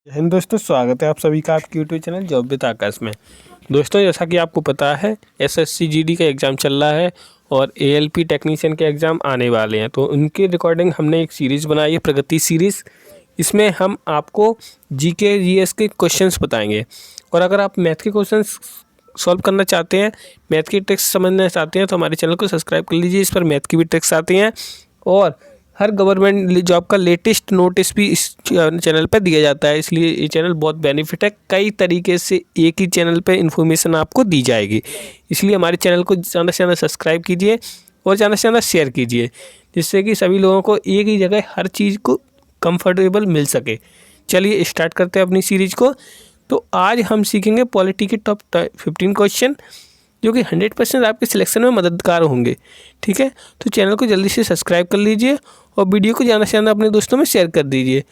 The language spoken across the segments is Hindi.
हिंद दोस्तों, स्वागत है आप सभी का आपके यूट्यूब चैनल जॉब विद आकाश में। दोस्तों, जैसा कि आपको पता है एसएससी जीडी का एग्ज़ाम चल रहा है और एएलपी टेक्नीशियन के एग्ज़ाम आने वाले हैं। तो उनके रिकॉर्डिंग हमने एक सीरीज़ बनाई है, प्रगति सीरीज़। इसमें हम आपको जीके जीएस के क्वेश्चंस बताएंगे। और अगर आप मैथ के क्वेश्चंस सॉल्व करना चाहते हैं, मैथ की ट्रिक्स समझना चाहते हैं, तो हमारे चैनल को सब्सक्राइब कर लीजिए। इस पर मैथ की भी ट्रिक्स आती हैं और हर गवर्नमेंट जॉब का लेटेस्ट नोटिस भी इस चैनल पर दिया जाता है। इसलिए ये चैनल बहुत बेनिफिट है। कई तरीके से एक ही चैनल पे इन्फॉर्मेशन आपको दी जाएगी। इसलिए हमारे चैनल को ज़्यादा से ज़्यादा सब्सक्राइब कीजिए और ज़्यादा से ज़्यादा शेयर कीजिए, जिससे कि सभी लोगों को एक ही जगह हर चीज़ को कंफर्टेबल मिल सके। चलिए स्टार्ट करते हैं अपनी सीरीज को। तो आज हम सीखेंगे पॉलिटी के टॉप 15 क्वेश्चन, जो कि 100% आपके सिलेक्शन में मददगार होंगे। ठीक है, तो चैनल को जल्दी से सब्सक्राइब कर लीजिए और वीडियो को ज़्यादा से ज़्यादा अपने दोस्तों में शेयर कर दीजिए।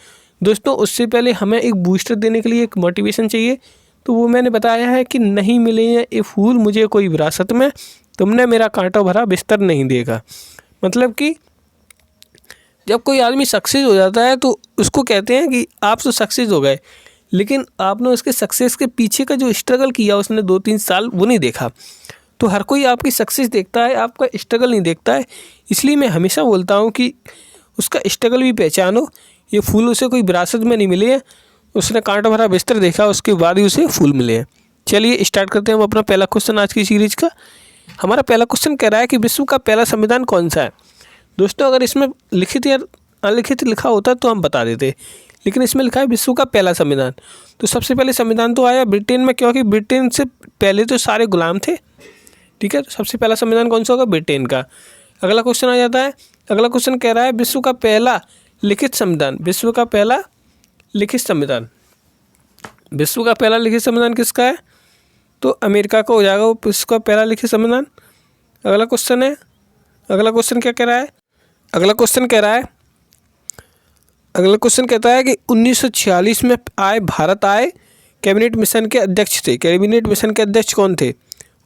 दोस्तों, उससे पहले हमें एक बूस्टर देने के लिए एक मोटिवेशन चाहिए। तो वो मैंने बताया है कि नहीं मिले ये फूल मुझे कोई विरासत में, तुमने मेरा कांटा भरा बिस्तर नहीं देखा। मतलब कि जब कोई आदमी सक्सेस हो जाता है तो उसको कहते हैं कि आप तो सक्सेस हो गए, लेकिन आपने उसके सक्सेस के पीछे का जो स्ट्रगल किया उसने 2-3 साल, वो नहीं देखा। तो हर कोई आपकी सक्सेस देखता है, आपका स्ट्रगल नहीं देखता है। इसलिए मैं हमेशा बोलता हूँ कि उसका स्ट्रगल भी पहचानो। ये फूल उसे कोई विरासत में नहीं मिले हैं, उसने कांटा भरा बिस्तर देखा, उसके बाद ही उसे फूल मिले हैं। चलिए स्टार्ट करते हैं हम अपना पहला क्वेश्चन आज की सीरीज का। हमारा पहला क्वेश्चन कह रहा है कि विश्व का पहला संविधान कौन सा है। दोस्तों, अगर इसमें लिखित या अलिखित लिखा होता तो हम बता देते, लेकिन इसमें लिखा है विश्व का पहला संविधान। तो सबसे पहले संविधान तो आया ब्रिटेन में, क्योंकि ब्रिटेन से पहले तो सारे गुलाम थे। ठीक है, तो सबसे पहला संविधान कौन सा होगा? ब्रिटेन का। अगला क्वेश्चन आ जाता है। अगला क्वेश्चन कह रहा है विश्व का पहला लिखित संविधान। विश्व का पहला लिखित संविधान, विश्व का पहला लिखित संविधान किसका है? तो अमेरिका का हो जाएगा वो विश्व का पहला लिखित संविधान। अगला क्वेश्चन है, अगला क्वेश्चन क्या कह रहा है? अगला क्वेश्चन कह रहा है, अगला क्वेश्चन कहता है कि 1946 में भारत आए कैबिनेट मिशन के अध्यक्ष थे। कैबिनेट मिशन के अध्यक्ष कौन थे?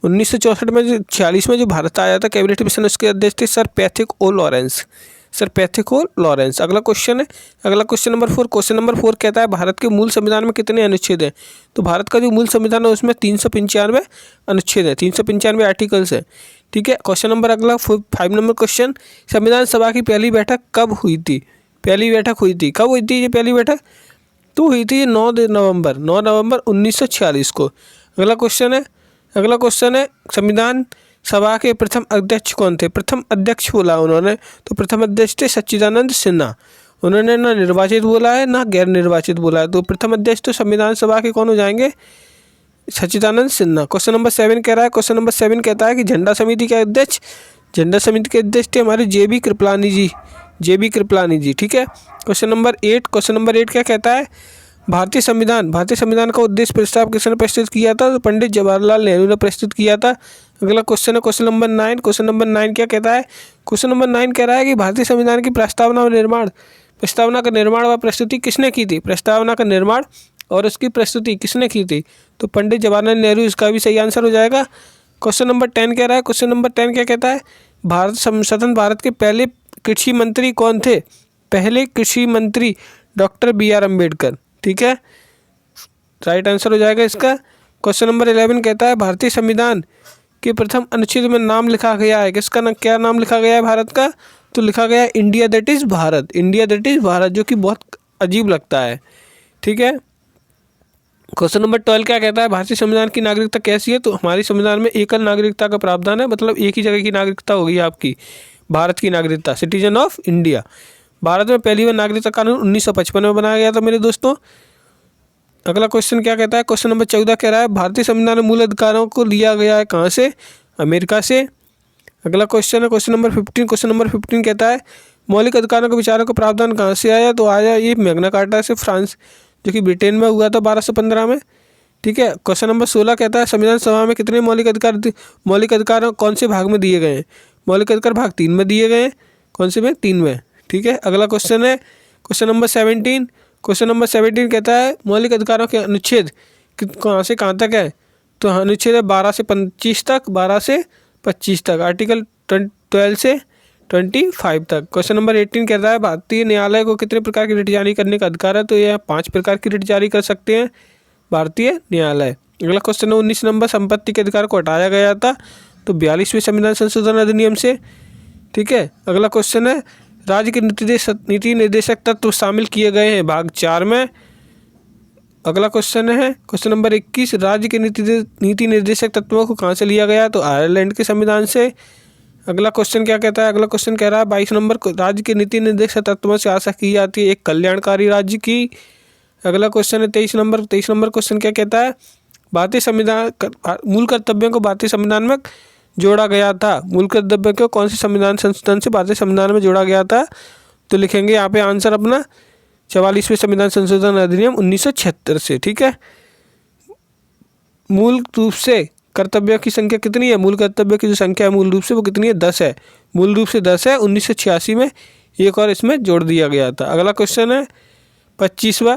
1964 में 46 में जो भारत आया था कैबिनेट मिशन, उसके अध्यक्ष थे sir Pethick O Lawrence. Sir Pethick O Lawrence. अगला क्वेश्चन है, अगला क्वेश्चन नंबर 4। क्वेश्चन नंबर 4 कहता है भारत के मूल संविधान में कितने अनुच्छेद हैं? तो भारत का जो मूल संविधान है उसमें 395 अनुच्छेद है, 395 आर्टिकल्स है। ठीक है, क्वेश्चन नंबर अगला 5 नंबर क्वेश्चन, संविधान सभा की पहली बैठक कब हुई थी? पहली बैठक हुई थी, कब हुई थी ये पहली बैठक? तो हुई थी 9 नवंबर 1946 को। अगला क्वेश्चन है, अगला क्वेश्चन है संविधान सभा के प्रथम अध्यक्ष कौन थे? प्रथम अध्यक्ष बोला उन्होंने, तो प्रथम अध्यक्ष थे सच्चिदानंद सिन्हा। उन्होंने ना निर्वाचित बोला है ना गैर निर्वाचित बोला है, तो प्रथम अध्यक्ष तो संविधान सभा के कौन हो जाएंगे? सच्चिदानंद सिन्हा। क्वेश्चन नंबर 7 कह रहा है, क्वेश्चन नंबर 7 कहता है कि झंडा समिति के अध्यक्ष, झंडा समिति के अध्यक्ष थे हमारे जेबी कृपलानी जी, जेबी कृपलानी जी। ठीक है, क्वेश्चन नंबर 8, क्वेश्चन नंबर 8 क्या कहता है? भारतीय संविधान का उद्देश्य प्रस्ताव किसने प्रस्तुत किया था? तो पंडित जवाहरलाल नेहरू ने प्रस्तुत किया था। अगला क्वेश्चन है क्वेश्चन नंबर 9। क्वेश्चन नंबर 9 क्या कहता है? क्वेश्चन नंबर 9 कह रहा है कि भारतीय संविधान की प्रस्तावना का निर्माण व प्रस्तुति किसने की थी? प्रस्तावना का निर्माण और उसकी प्रस्तुति किसने की थी? तो पंडित जवाहरलाल नेहरू, इसका भी सही आंसर हो जाएगा। क्वेश्चन नंबर 10 कह रहा है, क्वेश्चन नंबर 10 क्या कहता है? स्वतंत्र भारत के पहले कृषि मंत्री कौन थे? पहले कृषि मंत्री डॉक्टर BR अम्बेडकर। ठीक है, राइट आंसर हो जाएगा इसका। क्वेश्चन नंबर 11 कहता है भारतीय संविधान के प्रथम अनुच्छेद में नाम लिखा गया है, किसका क्या नाम लिखा गया है भारत का? तो लिखा गया है India that is Bharat, India that is Bharat, जो कि बहुत अजीब लगता है। ठीक है, क्वेश्चन नंबर 12 क्या कहता है? भारतीय संविधान की नागरिकता कैसी है? तो हमारे संविधान में एकल नागरिकता का प्रावधान है, मतलब एक ही जगह की नागरिकता होगी आपकी, भारत की नागरिकता, सिटीजन ऑफ इंडिया। भारत में पहली बार नागरिकता कानून 1955 में बनाया गया था मेरे दोस्तों। अगला क्वेश्चन क्या कहता है? क्वेश्चन नंबर 14 कह रहा है भारतीय संविधान में मूल अधिकारों को लिया गया है कहाँ से? अमेरिका से। अगला क्वेश्चन है क्वेश्चन नंबर 15। क्वेश्चन नंबर 15 कहता है मौलिक अधिकारों के विचारों का प्रावधान कहाँ से आया? तो आया ये मैग्ना कार्टा से, फ्रांस, जो कि ब्रिटेन में हुआ था 1215 में। ठीक है, क्वेश्चन नंबर 16 कहता है संविधान सभा में कितने मौलिक अधिकार कौन से भाग में दिए गए हैं? मौलिक अधिकार भाग 3 में दिए गए हैं। कौन से में? 3 में। ठीक है, अगला क्वेश्चन है क्वेश्चन नंबर 17। क्वेश्चन नंबर 17 कहता है मौलिक अधिकारों के अनुच्छेद कहाँ से कहाँ तक है? तो अनुच्छेद है 12 से 25 तक, 12 से 25 तक, आर्टिकल 12 से 25 तक। क्वेश्चन नंबर 18 कहता है भारतीय न्यायालय को कितने प्रकार की रिट जारी करने का अधिकार है? तो यह 5 प्रकार की रिट जारी कर सकते हैं भारतीय न्यायालय। अगला क्वेश्चन है 19 नंबर, संपत्ति के अधिकार को हटाया गया था तो 42वें संविधान संशोधन अधिनियम से। ठीक है। अगला क्वेश्चन है राज्य के नीति निर्देशक तत्व शामिल किए गए हैं भाग 4 में। अगला क्वेश्चन है क्वेश्चन नंबर 21, राज्य के नीति निर्देशक तत्वों को कहाँ से लिया गया? तो आयरलैंड के संविधान से। अगला क्वेश्चन क्या कहता है? अगला क्वेश्चन कह रहा है 22 नंबर, राज्य के नीति निर्देशक तत्वों से आशा की जाती है एक कल्याणकारी राज्य की। अगला क्वेश्चन है 23 नंबर। 23 नंबर क्वेश्चन क्या कहता है? भारतीय संविधान मूल कर्तव्यों को भारतीय संविधान में जोड़ा गया था। मूल कर्तव्य को कौन से संविधान संशोधन से भारतीय संविधान में जोड़ा गया था? तो लिखेंगे यहाँ पे आंसर अपना 44वें संविधान संशोधन अधिनियम 1976 से। ठीक है। मूल रूप से कर्तव्यों की संख्या कितनी है? मूल कर्तव्य की जो संख्या है मूल रूप से वो कितनी है? 10 है। मूल रूप से 10 है। 1986 में एक और इसमें जोड़ दिया गया था। अगला क्वेश्चन है 25वां,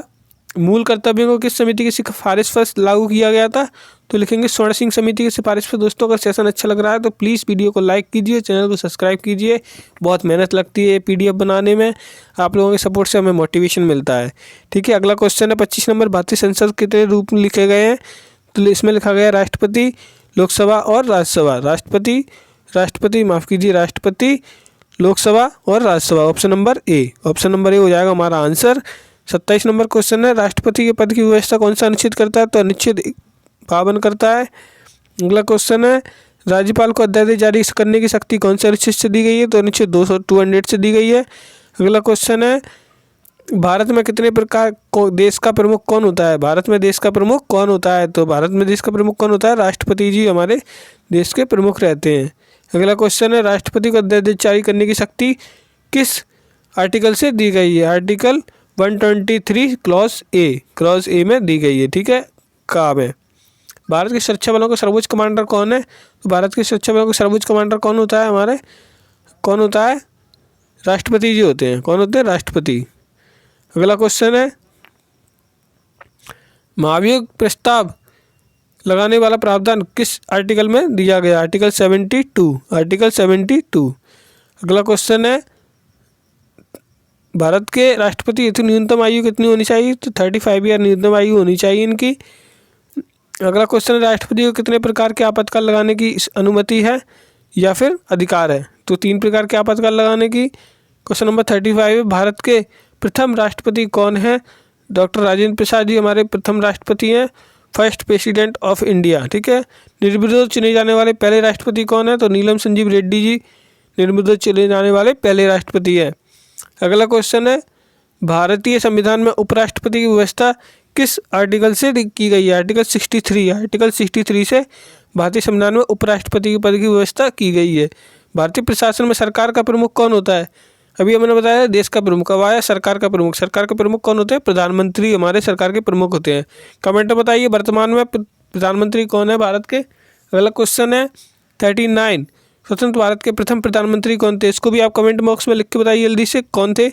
मूल कर्तव्यों को किस समिति की सिफारिश पर लागू किया गया था? तो लिखेंगे स्वर्ण सिंह समिति की सिफारिश पर। दोस्तों अगर सेशन अच्छा लग रहा है तो प्लीज़ वीडियो को लाइक कीजिए, चैनल को सब्सक्राइब कीजिए। बहुत मेहनत लगती है PDF बनाने में, आप लोगों के सपोर्ट से हमें मोटिवेशन मिलता है। ठीक है। अगला क्वेश्चन है 25 नंबर, भारतीय संसद कितने रूप में लिखे गए हैं? तो इसमें लिखा गया राष्ट्रपति, लोकसभा और राज्यसभा। राष्ट्रपति, लोकसभा और राज्यसभा। ऑप्शन नंबर ए हो जाएगा हमारा आंसर। 27 नंबर क्वेश्चन है राष्ट्रपति के पद की व्यवस्था कौन सा अनुच्छेद करता है? तो अनुच्छेद 52 करता है। अगला क्वेश्चन है राज्यपाल को अध्यादेश जारी करने की शक्ति कौन से अनुच्छेद से दी गई है? तो अनुच्छेद 200 से दी गई है। अगला क्वेश्चन है भारत में कितने प्रकार को देश का प्रमुख कौन होता है? भारत में देश का प्रमुख कौन होता है? तो भारत में देश का प्रमुख कौन होता है? राष्ट्रपति जी हमारे देश के प्रमुख रहते हैं। अगला क्वेश्चन है राष्ट्रपति को अध्यादेश जारी करने की शक्ति किस आर्टिकल से दी गई है? आर्टिकल 123 क्लॉज ए में दी गई है। ठीक है। का में भारत के सुरक्षा बलों का सर्वोच्च कमांडर कौन है? तो भारत के सुरक्षा बलों का सर्वोच्च कमांडर कौन होता है? राष्ट्रपति जी होते हैं। कौन होते हैं? राष्ट्रपति। अगला क्वेश्चन है महाभियोग प्रस्ताव लगाने वाला प्रावधान किस आर्टिकल में दिया गया? आर्टिकल 72। अगला क्वेश्चन है भारत के राष्ट्रपति हेतु न्यूनतम आयु कितनी होनी चाहिए? तो 35 ईयर न्यूनतम आयु होनी चाहिए इनकी। अगला क्वेश्चन है राष्ट्रपति को कितने प्रकार के आपातकाल लगाने की अनुमति है या फिर अधिकार है? तो 3 प्रकार के आपातकाल लगाने की। क्वेश्चन नंबर 35 भारत के प्रथम राष्ट्रपति कौन है? डॉक्टर राजेंद्र प्रसाद जी हमारे प्रथम राष्ट्रपति हैं, फर्स्ट प्रेसिडेंट ऑफ इंडिया। ठीक है। निर्विरोध चुने जाने वाले पहले राष्ट्रपति कौन है? तो नीलम संजीव रेड्डी जी निर्विरोध चुने जाने वाले पहले राष्ट्रपति है। अगला क्वेश्चन है भारतीय संविधान में उपराष्ट्रपति की व्यवस्था किस आर्टिकल से की गई है? आर्टिकल 63 से भारतीय संविधान में उपराष्ट्रपति के पद की व्यवस्था की गई है। भारतीय प्रशासन में सरकार का प्रमुख कौन होता है? अभी हमने बताया देश का प्रमुख। अब आया सरकार का प्रमुख कौन होते हैं? प्रधानमंत्री हमारे सरकार के प्रमुख होते हैं। कमेंट में बताइए वर्तमान में प्रधानमंत्री कौन है भारत के। अगला क्वेश्चन है 39, स्वतंत्र भारत के प्रथम प्रधानमंत्री कौन थे? इसको भी आप कमेंट बॉक्स में लिख के बताइए जल्दी से कौन थे।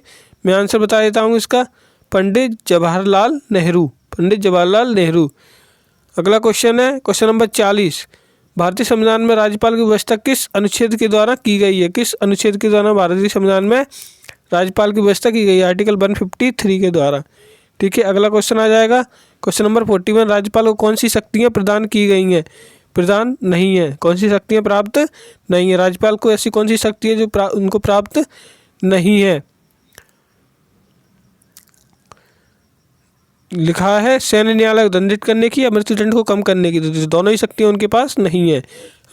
मैं आंसर बता देता हूँ इसका, पंडित जवाहरलाल नेहरू। अगला क्वेश्चन है क्वेश्चन नंबर 40, भारतीय संविधान में राज्यपाल की व्यवस्था किस अनुच्छेद के द्वारा की गई है? किस अनुच्छेद के द्वारा भारतीय संविधान में राज्यपाल की व्यवस्था की गई है? आर्टिकल 153 के द्वारा। ठीक है। अगला क्वेश्चन आ जाएगा क्वेश्चन नंबर 41, राज्यपाल को कौन सी शक्तियाँ प्रदान की गई हैं? प्रदान नहीं है। कौन सी शक्तियाँ प्राप्त नहीं है? राज्यपाल को ऐसी कौन सी शक्ति है जो उनको प्राप्त नहीं है? लिखा है सैन्य न्यायालय को दंडित करने की या मृत्युदंड को कम करने की। तो दोनों ही शक्तियाँ उनके पास नहीं है।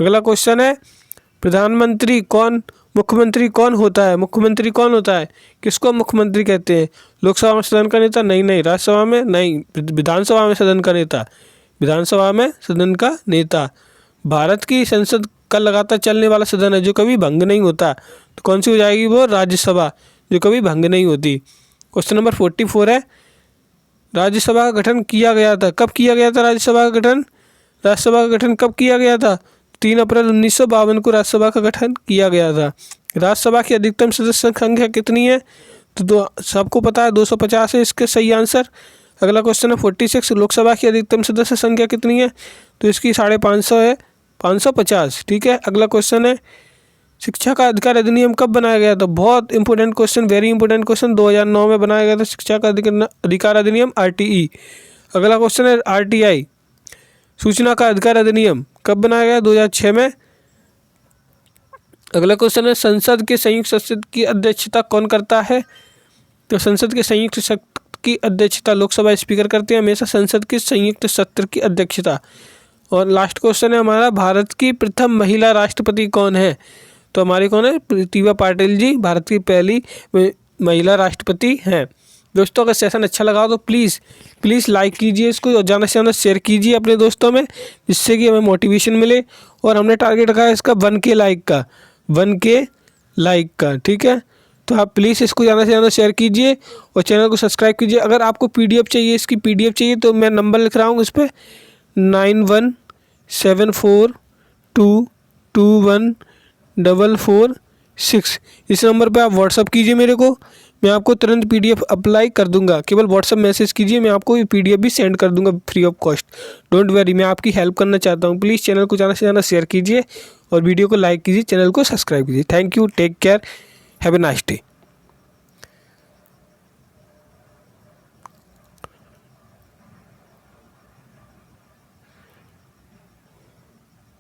अगला क्वेश्चन है मुख्यमंत्री कौन होता है? मुख्यमंत्री कौन होता है? किसको मुख्यमंत्री कहते हैं? लोकसभा में सदन का नेता? नहीं। राज्यसभा में? नहीं। विधानसभा में सदन का नेता। भारत की संसद का लगातार चलने वाला सदन है जो कभी भंग नहीं होता। तो कौन सी हो जाएगी वो? राज्यसभा, जो कभी भंग नहीं होती। क्वेश्चन नंबर 44 है राज्यसभा का गठन किया गया था। कब किया गया था राज्यसभा का गठन कब किया गया था? 3 अप्रैल 1952 को राज्यसभा का गठन किया गया था। राज्यसभा की अधिकतम सदस्य संख्या कितनी है? तो सबको पता है 250 है इसके सही आंसर। अगला क्वेश्चन है 46, लोकसभा की अधिकतम सदस्य संख्या कितनी है? तो इसकी 550 है, 550। ठीक है। अगला क्वेश्चन है शिक्षा का अधिकार अधिनियम कब बनाया गया था? बहुत important question, very important question. 2009 में बनाया गया था शिक्षा का अधिकार अधिनियम, RTE। अगला क्वेश्चन है RTI, सूचना का अधिकार अधिनियम कब बनाया गया? 2006 में। अगला क्वेश्चन है संसद के संयुक्त सत्र की अध्यक्षता कौन करता है? तो संसद के संयुक्त सत्र की अध्यक्षता लोकसभा स्पीकर करते हैं हमेशा, संसद के संयुक्त सत्र की अध्यक्षता। और लास्ट क्वेश्चन है हमारा, भारत की प्रथम महिला राष्ट्रपति कौन है? तो हमारी कौन है? प्रतिभा पाटिल जी भारत की पहली महिला राष्ट्रपति हैं। दोस्तों अगर सेशन अच्छा लगा हो तो प्लीज़ लाइक कीजिए इसको और ज़्यादा से ज़्यादा शेयर कीजिए अपने दोस्तों में, जिससे कि हमें मोटिवेशन मिले। और हमने टारगेट रखा है इसका 1K लाइक का, ठीक है। तो आप प्लीज़ इसको ज़्यादा से ज़्यादा शेयर कीजिए और चैनल को सब्सक्राइब कीजिए। अगर आपको PDF चाहिए, इसकी PDF चाहिए, तो मैं नंबर लिख रहा हूँ इस पर 9174221446। इस नंबर पे आप व्हाट्सअप कीजिए मेरे को, मैं आपको तुरंत PDF अप्लाई कर दूंगा। केवल व्हाट्सअप मैसेज कीजिए, मैं आपको ये PDF भी सेंड कर दूंगा free of cost. Don't worry, मैं आपकी हेल्प करना चाहता हूँ। प्लीज़ चैनल को ज़्यादा से ज़्यादा शेयर कीजिए और वीडियो को लाइक कीजिए, चैनल को सब्सक्राइब कीजिए। Thank you, take care, have a nice day.